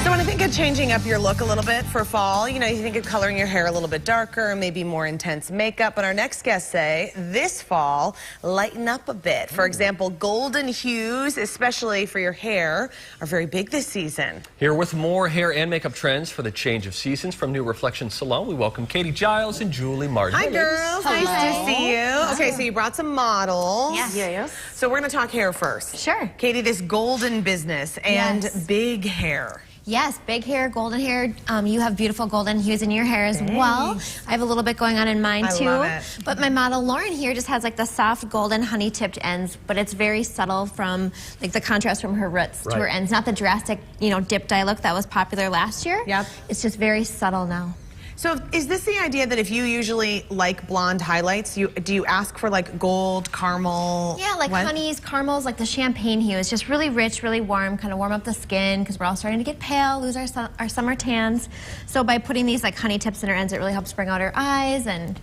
So when I think of changing up your look a little bit for fall, you know, you think of coloring your hair a little bit darker, maybe more intense makeup. But our next guests say this fall, lighten up a bit. For example, golden hues, especially for your hair, are very big this season. Here with more hair and makeup trends for the change of seasons from new Reflect.Salon, we welcome Katie Giles and Julie Martin. Hi, girls. Hello. Nice to see you. Okay, so you brought some models. Yes. So we're going to talk hair first. Sure. Katie, this golden business and big hair. Yes, big hair, golden hair. You have beautiful golden hues in your hair as well. I have a little bit going on in mine too. I love it. But my model Lauren here just has like the soft golden honey tipped ends, but it's very subtle from like the contrast from her roots to her ends. Not the drastic, you know, dip dye look that was popular last year. Yep. It's just very subtle now. So is this the idea that if you usually like blonde highlights, do you ask for like gold, caramel? Yeah, like honeys, caramels, like the champagne hue. It's just really rich, really warm, kind of warm up the skin because we're all starting to get pale, lose our summer tans. So by putting these like honey tips in her ends, it really helps bring out her eyes and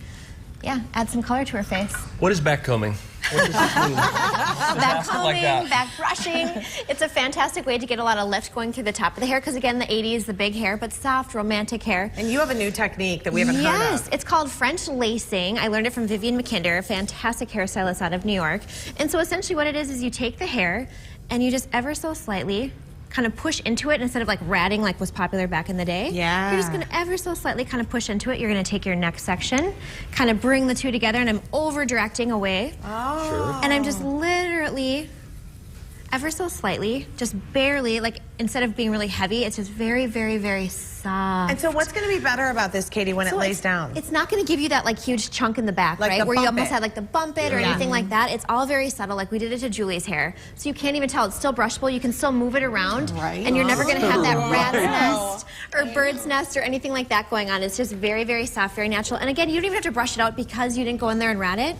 yeah, add some color to her face. What is backcombing? What does this mean? Backcombing, back brushing. It's a fantastic way to get a lot of lift going through the top of the hair because again, the 80s, the big hair, but soft, romantic hair. And you have a new technique that we haven't heard of. Yes, it's called French lacing. I learned it from Vivian McKinder, a fantastic hairstylist out of New York. And so essentially what it is you take the hair and you just ever so slightly kind of push into it instead of like ratting like was popular back in the day. Yeah. You're just going to ever so slightly kind of push into it. You're going to take your neck section, kind of bring the two together, and I'm over directing away. Oh. Sure. And I'm just literally ever so slightly, just barely, like instead of being really heavy, it's just very, very, very soft. And so what's going to be better about this, Katie, when it lays down? It's not going to give you that like huge chunk in the back, like right? Where you bump almost it. had like the bump it or anything like that. It's all very subtle, like we did it to Julie's hair. So you can't even tell. It's still brushable. You can still move it around. Right. And you're never going to have that rat's nest or bird's nest or anything like that going on. It's just very, very soft, very natural. And again, you don't even have to brush it out because you didn't go in there and rat it.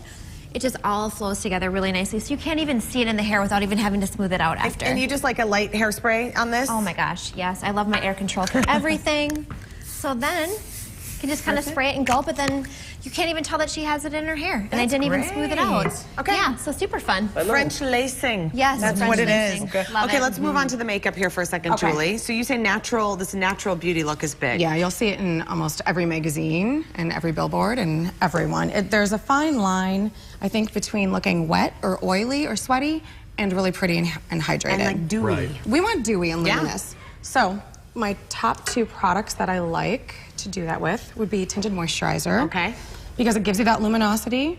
It just all flows together really nicely. So you can't even see it in the hair without even having to smooth it out after. And you just like a light hairspray on this? Oh my gosh, yes. I love my air control for everything. So then you can just kind of spray it and go, but then you can't even tell that she has it in her hair. And I didn't even smooth it out. Okay. Yeah, so super fun. French lacing. Yes, that's French what it lacing. is. Love Okay, it. let's move on to the makeup here for a second, Julie. So you say natural, this natural beauty look is big. Yeah, you'll see it in almost every magazine and every billboard and everyone. There's a fine line, I think, between looking wet or oily or sweaty and really pretty and hydrated. And like dewy. Right. We want dewy and luminous. So my top two products that I like to do that with would be tinted moisturizer. Okay. Because it gives you that luminosity,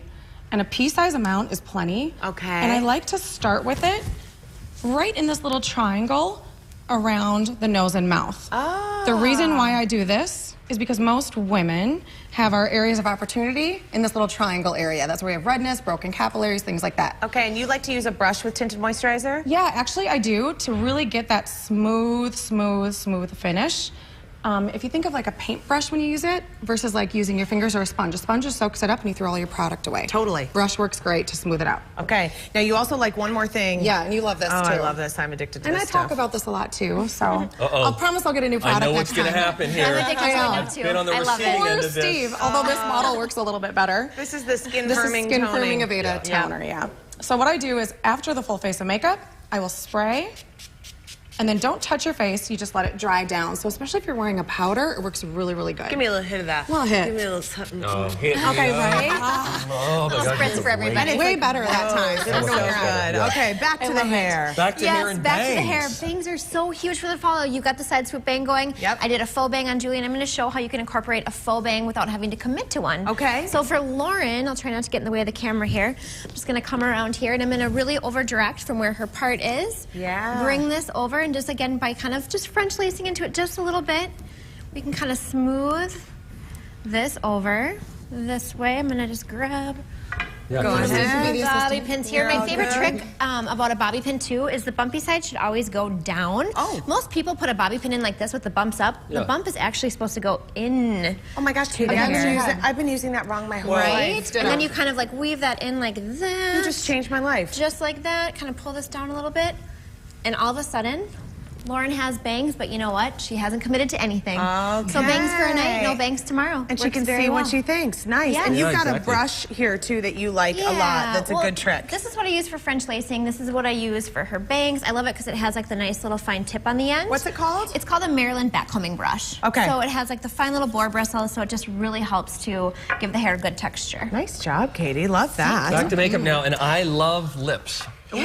and a pea-size amount is plenty. Okay. And I like to start with it right in this little triangle around the nose and mouth. Oh. The reason why I do this is because most women have our areas of opportunity in this little triangle area. That's where we have redness, broken capillaries, things like that. Okay, and you like to use a brush with tinted moisturizer? Yeah, actually I do, to really get that smooth, smooth, smooth finish. If you think of like a paintbrush when you use it versus like using your fingers or a sponge just soaks it up and you throw all your product away. Totally. Brush works great to smooth it out. Okay, now you also like one more thing. Yeah, and you love this too. I love this. I'm addicted to And this I talk stuff. about this a lot too, so I'll promise I'll get a new product I know next what's going to time. happen here. I'm addicted to it too. Been on the I love receiving it. end Poor of this. Steve, although this model works a little bit better. This is the skin This firming is skin toning. firming aveda toner, yeah. So what I do is after the full face of makeup, I will spray. And then don't touch your face, you just let it dry down. So especially if you're wearing a powder, it works really, really good. Give me a little hit of that. Little hit. Give me a little something. Hit me Okay, up. right? Oh my God, Spritz you're for everybody. great. Way better that time. This is so good. Okay, back to the hair. Back to hair Yes, and back to the hair. bangs. Bangs are so huge for the fall. You've got the side swoop bang going. Yep. I did a faux bang on Julie, and I'm going to show how you can incorporate a faux bang without having to commit to one. Okay. So for Lauren, I'll try not to get in the way of the camera here. I'm just going to come around here, and I'm going to really over direct from where her part is. Yeah. Bring this over, and just again by kind of just French lacing into it just a little bit, we can kind of smooth this over this way. I'm going to just grab Yeah, Go please. ahead. bobby pins here. You're My all favorite good. trick about a bobby pin too is the bumpy side should always go down. Oh. Most people put a bobby pin in like this with the bumps up. Yeah. The bump is actually supposed to go in. Oh my gosh, the I've been using that wrong my whole Right? life. And then you kind of like weave that in like that. You just changed my life. Just like that. Kind of pull this down a little bit. And all of a sudden, Lauren has bangs, but you know what? She hasn't committed to anything. Okay. So bangs for a night, no bangs tomorrow. And she can see what she thinks. Nice. Yeah. And you've got exactly. a brush here, too, that you like a lot. That's a good trick. This is what I use for French lacing. This is what I use for her bangs. I love it because it has like the nice little fine tip on the end. What's it called? It's called a Maryland backcombing brush. Okay. So it has like the fine little boar bristles, so it just really helps to give the hair a good texture. Nice job, Katie. Love that. Back to makeup now, and I love lips. Ooh,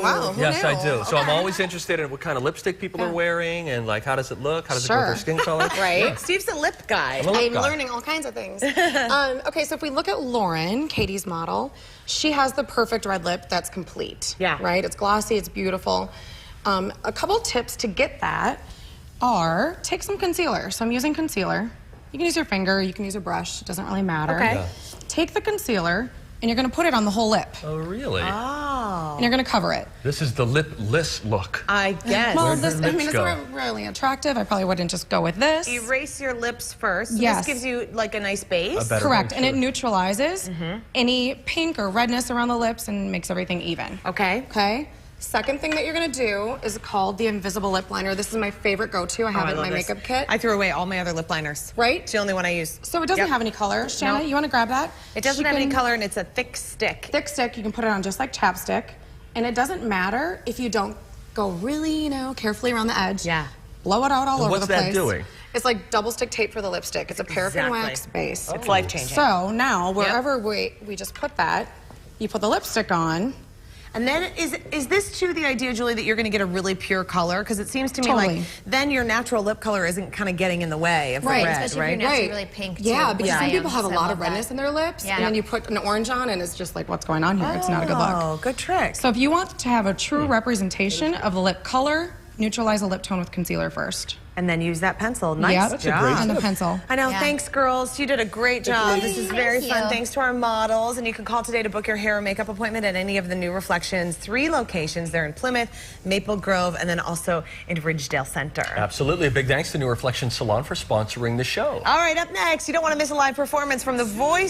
wow. Who Yes, knew? I do. So I'm always interested in what kind of lipstick people are wearing and like how does it look, how does it go with their skin color. Right. Steve's a lip guy. I'm a lip I'm guy. learning all kinds of things. Okay, so if we look at Lauren, Katie's model, she has the perfect red lip that's complete. Yeah. Right? It's glossy, it's beautiful. A couple tips to get that are take some concealer. So I'm using concealer. You can use your finger, you can use a brush, it doesn't really matter. Okay. Yeah. Take the concealer and you're gonna put it on the whole lip. Oh, really? Oh. And you're gonna cover it. This is the lipless look. I guess. Well, Where do this, lips it's go? not really attractive. I probably wouldn't just go with this. Erase your lips first. So Yes. This gives you like a nice base. A better Correct, and it picture. neutralizes any pink or redness around the lips and makes everything even. Okay. Okay. Second thing that you're gonna do is called the invisible lip liner. This is my favorite go-to. I have it in love my this. makeup kit. I threw away all my other lip liners. Right? It's the only one I use. So it doesn't Yep. have any color. Shanna, No. you wanna grab that? It doesn't She have any can- color and it's a thick stick. Thick stick, you can put it on just like chapstick. And it doesn't matter if you don't go really, carefully around the edge. Yeah. Blow it out all over what's the that place. doing? It's like double stick tape for the lipstick. It's a paraffin Exactly. wax base. It's life-changing. So now, wherever we just put that, you put the lipstick on. And then is this too the idea, Julie, that you're going to get a really pure color? Because it seems to me Totally. like then your natural lip color isn't kind of getting in the way of Right, the red, especially if right? you're naturally really pink, too, Yeah, which because I some am, people have a so I lot love of redness that. in their lips, Yeah. and then you put an orange on, and it's just like, what's going on here? It's not a good look. Oh, good trick. So if you want to have a true representation of the lip color, neutralize the lip tone with concealer first. And then use that pencil. Nice Yep. job. That's a great And the pencil. I know. Yeah. Thanks, girls. You did a great job. This is very Thank fun. you. Thanks to our models. And you can call today to book your hair or makeup appointment at any of the new Reflections 3 locations. They're in Plymouth, Maple Grove, and then also in Ridgedale Center. Absolutely. A big thanks to New Reflection Salon for sponsoring the show. All right, up next, you don't want to miss a live performance from The Voice.